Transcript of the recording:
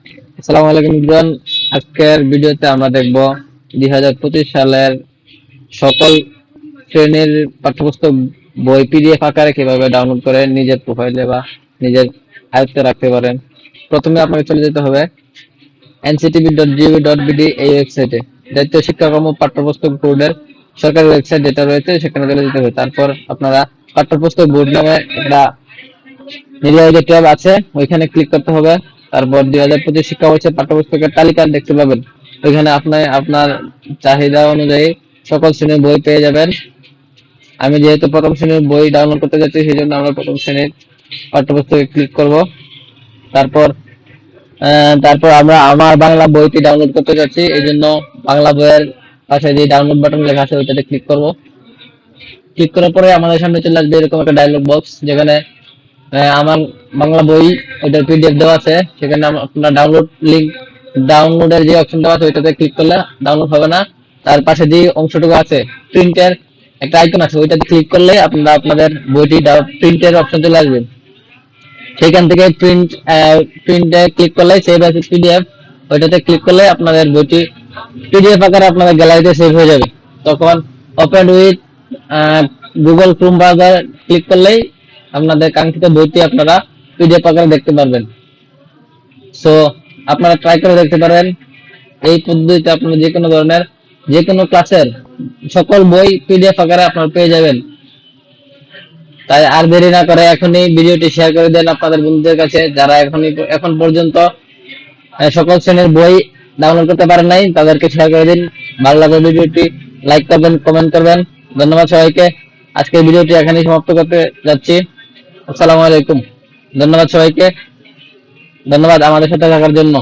আসসালামু আলাইকুম জন। আজকের ভিডিওতে আমরা দেখব 2025 সালের সকল শ্রেণীর পাঠ্যপুস্তক বই পিডিএফ আকারে কিভাবে ডাউনলোড করে নিজের প্রোফাইলে বা নিজের আয়ত্তে রাখতে পারেন। প্রথমে আপনাকে চলে যেতে হবে nctv.gov.bd এই ওয়েবসাইটে। জাতীয় শিক্ষাক্রম ও পাঠ্যপুস্তক বোর্ডের সরকারি ওয়েবসাইট যেটা রয়েছে সেখানে চলে যেতে হবে। তারপর আপনারা পাঠ্যপুস্তক বোর্ড নামে একটা মিডিয়া যে ট্যাব আছে ওইখানে ক্লিক করতে হবে। তারপর 2025 শিক্ষাবর্ষের পাঠ্যপুস্তকের তালিকা দেখতে পাবেন। ওইখানে আপনি আপনার চাহিদা অনুযায়ী সকল শ্রেণীর বই পেয়ে যাবেন। আমি যেহেতু প্রথম শ্রেণীর বই ডাউনলোড করতে যাচ্ছি সেই জন্য আমরা প্রথম শ্রেণীর পাঠ্যপুস্তকে ক্লিক করব। তারপর তারপর আমরা আমার বাংলা বইটি ডাউনলোড করতে যাচ্ছি, এই জন্য বাংলা বইয়ের পাশে যে ডাউনলোড বাটন লেখা আছে ওইটাতে ক্লিক করব। ক্লিক করার পরে আমাদের সামনে চলে আসবে এরকম একটা ডায়লগ বক্স, যেখানে আমার বাংলা বই ওইটার পিডিএফ দেওয়া আছে। সেখানে আপনার ডাউনলোড লিঙ্ক, ডাউনলোডের যে অপশন দেওয়া আছে ওইটাতে ক্লিক করলে ডাউনলোড হবে না। তার পাশে যে অংশটুকু আছে প্রিন্টের একটা আইকন আছে ওইটাতে ক্লিক করলে আপনারা আপনাদের বইটি প্রিন্টের অপশন চলে আসবে। সেখান থেকে প্রিন্টে ক্লিক করলে সেভ অ্যাজ পিডিএফ ওইটাতে ক্লিক করলে আপনাদের বইটি পিডিএফ আকারে আপনাদের গ্যালারিতে সেভ হয়ে যাবে। তখন open with Google Chrome browser click করলেই আপনাদের কাঙ্ক্ষিত বইটি আপনারা পিডিএফ আকারে দেখতে পারবেন। সো আপনারা ট্রাই করে দেখতে পারেন। এই পদ্ধতিতে আপনারা যে কোনো ধরনের যে কোনো ক্লাসের সকল বই পিডিএফ আকারে আপনারা পেয়ে যাবেন। তাই আর দেরি না করে এখনই ভিডিওটি শেয়ার করে দেন আপনাদের বন্ধুদের কাছে, যারা এখন পর্যন্ত সকল শ্রেণীর বই ডাউনলোড করতে পারেন নাই তাদেরকে শেয়ার করে দিন। ভালো লাগলে ভিডিওটি লাইক করবেন, কমেন্ট করবেন। ধন্যবাদ সবাইকে। আজকের ভিডিওটি এখানেই সমাপ্ত করতে যাচ্ছি। আসসালামু আলাইকুম। ধন্যবাদ সবাইকে। ধন্যবাদ আমাদের সাথে থাকার জন্য।